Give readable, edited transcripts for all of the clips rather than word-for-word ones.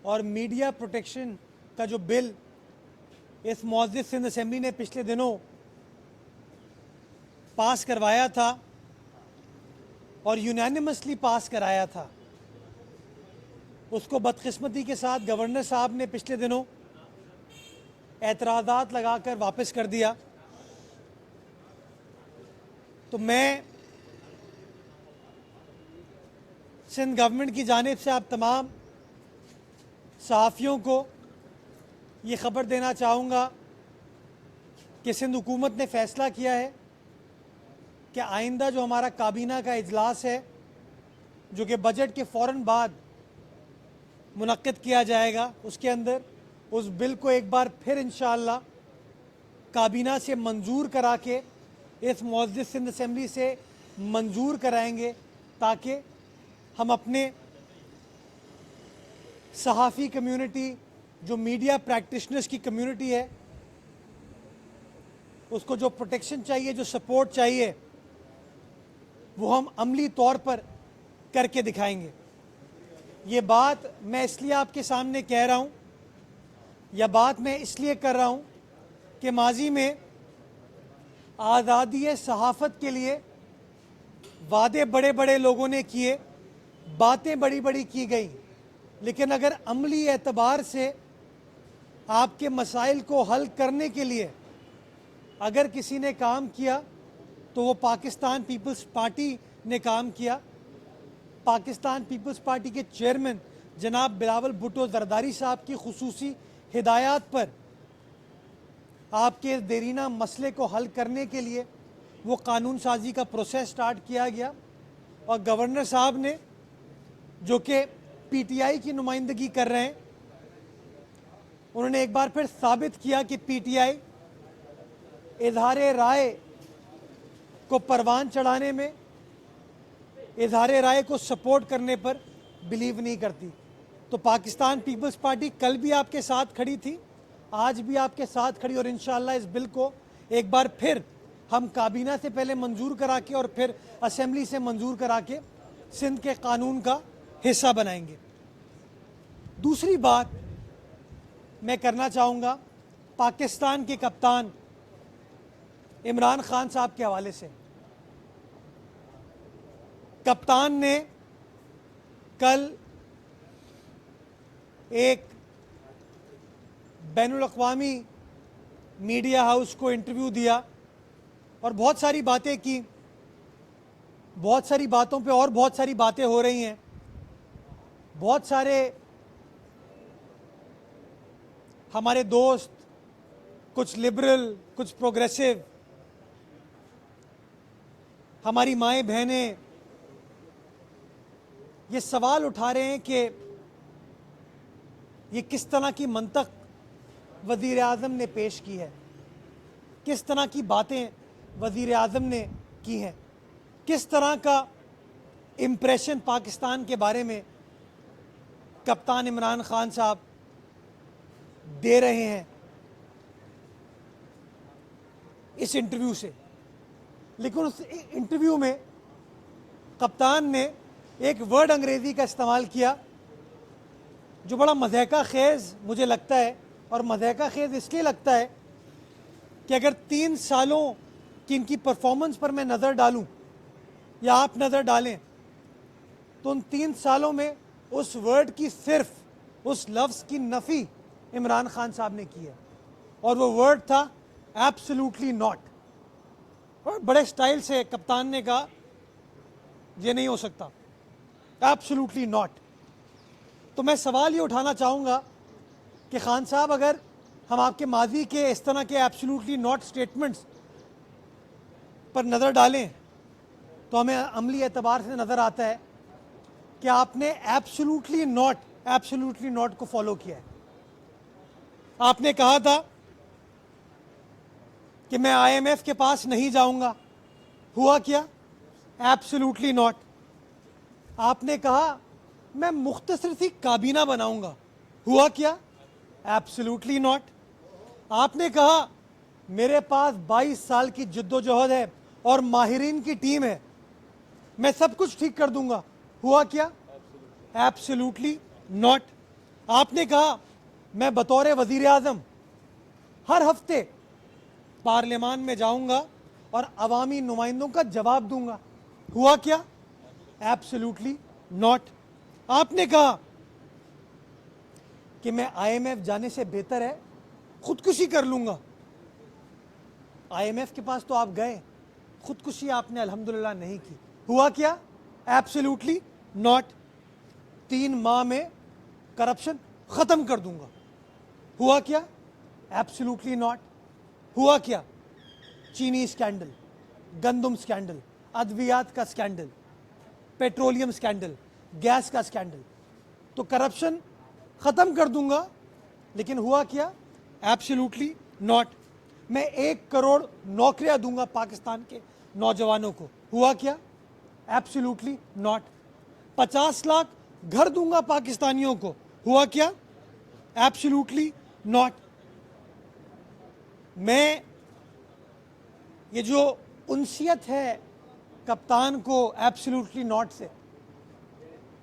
और media protection का जो बिल इस मुअज़्ज़िज़ सिंध असेंबली ने पिछले दिनों पास करवाया था और यूनानिमसली पास कराया था, उसको बदकिस्मती के साथ गवर्नर साहब ने पिछले दिनों एतराज़ात लगाकर वापस कर दिया। तो मैं सिंध गवर्नमेंट की जानिब से आप तमाम सहाफ़ियों को ये ख़बर देना चाहूँगा कि सिंध हुकूमत ने फ़ैसला किया है कि आइंदा जो हमारा काबीना का इजलास है, जो कि बजट के फ़ौरन बाद मुनक्किद किया जाएगा, उसके अंदर उस बिल को एक बार फिर इंशाअल्लाह काबीना से मंजूर करा के इस मुअज़्ज़िज़ सिंध असेंबली से मंजूर कराएंगे, ताकि हम अपने सहाफ़ी कम्युनिटी, जो मीडिया प्रैक्टिशनर्स की कम्युनिटी है, उसको जो प्रोटेक्शन चाहिए, जो सपोर्ट चाहिए, वो हम अमली तौर पर करके दिखाएंगे। ये बात मैं इसलिए आपके सामने कह रहा हूँ, यह बात मैं इसलिए कर रहा हूँ कि माजी में आज़ादी सहाफ़त के लिए वादे बड़े बड़े लोगों ने किए, बातें बड़ी बड़ी की गई, लेकिन अगर अमली एतबार से आपके मसाइल को हल करने के लिए अगर किसी ने काम किया तो वो पाकिस्तान पीपल्स पार्टी ने काम किया। पाकिस्तान पीपल्स पार्टी के चेयरमैन जनाब बिलावल भुट्टो जरदारी साहब की खुसूसी हिदायत पर आपके देरीना मसले को हल करने के लिए वो कानून साजी का प्रोसेस स्टार्ट किया गया और गवर्नर साहब ने, जो कि पीटीआई की नुमाइंदगी कर रहे हैं, उन्होंने एक बार फिर साबित किया कि पीटीआई इजहार राय को परवान चढ़ाने में, इजहार राय को सपोर्ट करने पर बिलीव नहीं करती। तो पाकिस्तान पीपल्स पार्टी कल भी आपके साथ खड़ी थी, आज भी आपके साथ खड़ी, और इंशाअल्लाह इस बिल को एक बार फिर हम काबीना से पहले मंजूर करा के और फिर असेंबली से मंजूर करा के सिंध के कानून का हिस्सा बनाएंगे। दूसरी बात मैं करना चाहूँगा पाकिस्तान के कप्तान इमरान खान साहब के हवाले से। कप्तान ने कल एक बैनुल अक़वामी मीडिया हाउस को इंटरव्यू दिया और बहुत सारी बातें की, बहुत सारी बातों पे और बहुत सारी बातें हो रही हैं। बहुत सारे हमारे दोस्त, कुछ लिबरल, कुछ प्रोग्रेसिव, हमारी माएँ बहनें ये सवाल उठा रहे हैं कि ये किस तरह की मंतक वज़ीर आज़म ने पेश की है, किस तरह की बातें वज़ीर आज़म ने की हैं, किस तरह का इम्प्रेशन पाकिस्तान के बारे में कप्तान इमरान खान साहब दे रहे हैं इस इंटरव्यू से। लेकिन उस इंटरव्यू में कप्तान ने एक वर्ड अंग्रेज़ी का इस्तेमाल किया जो बड़ा मज़ाक़ा ख़ेज़ मुझे लगता है, और मज़ाक़ा ख़ेज़ इसलिए लगता है कि अगर 3 सालों की इनकी परफॉर्मेंस पर मैं नज़र डालूं या आप नज़र डालें तो उन 3 सालों में उस वर्ड की सिर्फ उस लफ्ज़ की नफ़ी इमरान खान साहब ने की है, और वो वर्ड था एब्सोल्युटली नॉट। और बड़े स्टाइल से कप्तान ने कहा ये नहीं हो सकता, एब्सोल्युटली नॉट। तो मैं सवाल ये उठाना चाहूँगा कि खान साहब, अगर हम आपके माजी के इस तरह के एब्सोल्युटली नॉट स्टेटमेंट्स पर नज़र डालें तो हमें अमली एतबार से नज़र आता है कि आपने एब्सोल्युटली नॉट को फॉलो किया है। आपने कहा था कि मैं IMF के पास नहीं जाऊंगा, हुआ क्या? Absolutely not. आपने कहा मैं मुख्तसर सी काबीना बनाऊंगा, हुआ क्या? Absolutely not. आपने कहा मेरे पास 22 साल की जद्दोजहद है और माहिरीन की टीम है, मैं सब कुछ ठीक कर दूंगा, हुआ क्या? Absolutely not. आपने कहा मैं बतौर वजीर आजम हर हफ्ते पार्लियामान में जाऊंगा और अवामी नुमाइंदों का जवाब दूंगा। हुआ क्या? Absolutely not. आपने कहा कि मैं आईएमएफ जाने से बेहतर है खुदकुशी कर लूंगा। आईएमएफ के पास तो आप गए, खुदकुशी आपने अल्हम्दुलिल्लाह नहीं की। हुआ क्या? Absolutely not. 3 माह में करप्शन खत्म कर दूंगा। हुआ क्या? Absolutely not. हुआ क्या? चीनी स्कैंडल, गंदम स्कैंडल, अद्वियात का स्कैंडल, पेट्रोलियम स्कैंडल, गैस का स्कैंडल, तो करप्शन खत्म कर दूंगा। लेकिन हुआ क्या? Absolutely not. मैं 1 करोड़ नौकरियां दूंगा पाकिस्तान के नौजवानों को। हुआ क्या? Absolutely not. 50 लाख घर दूंगा पाकिस्तानियों को। हुआ क्या? Absolutely not. मैं ये जो उनसियत है कप्तान को एब्सोल्युटली नॉट से,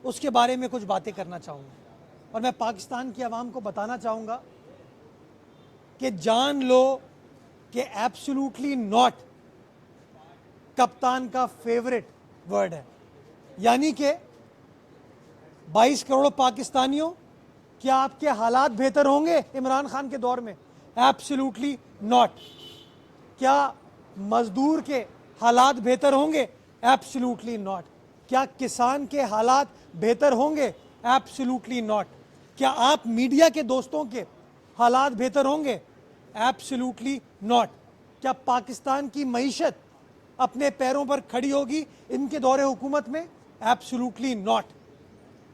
उसके बारे में कुछ बातें करना चाहूँगा। और मैं पाकिस्तान की आवाम को बताना चाहूँगा कि जान लो कि एब्सोल्युटली नॉट कप्तान का फेवरेट वर्ड है। यानी कि 22 करोड़ पाकिस्तानियों, क्या आपके हालात बेहतर होंगे इमरान खान के दौर में? Absolutely not. क्या मजदूर के हालात बेहतर होंगे? Absolutely not. क्या किसान के हालात बेहतर होंगे? Absolutely not. क्या आप मीडिया के दोस्तों के हालात बेहतर होंगे? Absolutely not. क्या पाकिस्तान की मईशत अपने पैरों पर खड़ी होगी इनके दौरे हुकूमत में? Absolutely not.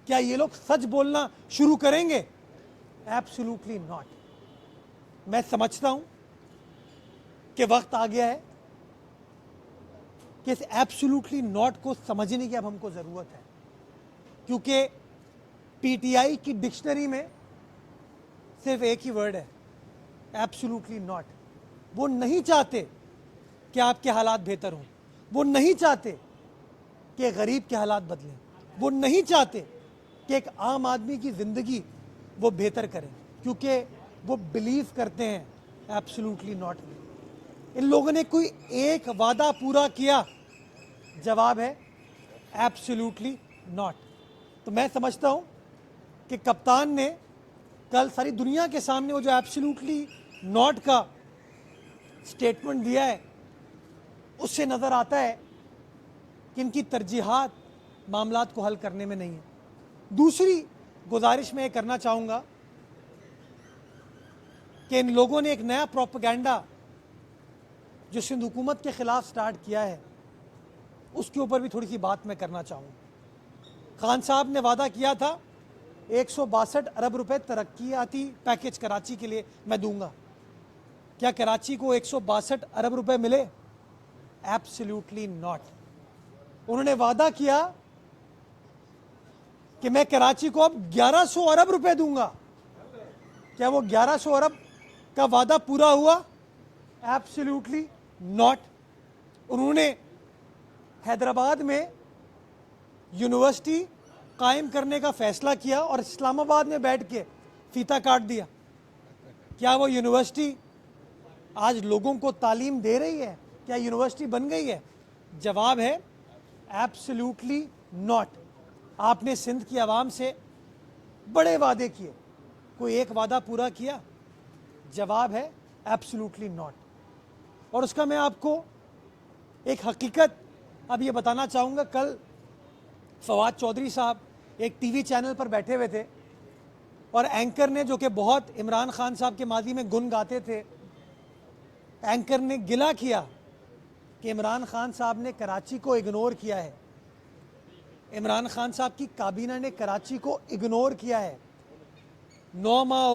क्या ये लोग सच बोलना शुरू करेंगे? Absolutely not. मैं समझता हूं कि वक्त आ गया है कि इस एब्सोल्युटली नॉट को समझने की अब हमको ज़रूरत है, क्योंकि पीटीआई की डिक्शनरी में सिर्फ एक ही वर्ड है, एब्सोल्युटली नॉट। वो नहीं चाहते कि आपके हालात बेहतर हों, वो नहीं चाहते कि गरीब के हालात बदलें, वो नहीं चाहते कि एक आम आदमी की ज़िंदगी वो बेहतर करें, क्योंकि वो बिलीव करते हैं एब्सोल्युटली नॉट में। इन लोगों ने कोई एक वादा पूरा किया? जवाब है एब्सोल्युटली नॉट। तो मैं समझता हूं कि कप्तान ने कल सारी दुनिया के सामने वो जो एब्सोल्युटली नॉट का स्टेटमेंट दिया है, उससे नज़र आता है कि इनकी तरजीहात मामलात को हल करने में नहीं है। दूसरी गुजारिश मैं ये करना चाहूँगा कि इन लोगों ने एक नया प्रोपेगेंडा जो सिंध हुकूमत के ख़िलाफ़ स्टार्ट किया है, उसके ऊपर भी थोड़ी सी बात मैं करना चाहूँगा। खान साहब ने वादा किया था 162 अरब रुपए तरक्याती पैकेज कराची के लिए मैं दूंगा। क्या कराची को 162 अरब रुपए मिले? Absolutely not. उन्होंने वादा किया कि मैं कराची को अब 1100 अरब रुपए दूंगा। क्या वो 1100 अरब का वादा पूरा हुआ? Absolutely not. उन्होंने हैदराबाद में यूनिवर्सिटी कायम करने का फैसला किया और इस्लामाबाद में बैठ के फीता काट दिया। क्या वो यूनिवर्सिटी आज लोगों को तालीम दे रही है? क्या यूनिवर्सिटी बन गई है? जवाब है एब्सोल्युटली नॉट। आपने सिंध की आवाम से बड़े वादे किए, कोई एक वादा पूरा किया? जवाब है एब्सोल्युटली नॉट। और उसका मैं आपको एक हकीकत अब ये बताना चाहूँगा। कल फवाद चौधरी साहब एक टीवी चैनल पर बैठे हुए थे और एंकर ने, जो कि बहुत इमरान खान साहब के माजी में गुन गाते थे, एंकर ने गिला किया कि इमरान खान साहब ने कराची को इग्नोर किया है, इमरान खान साहब की काबीना ने कराची को इग्नोर किया है। 9 माह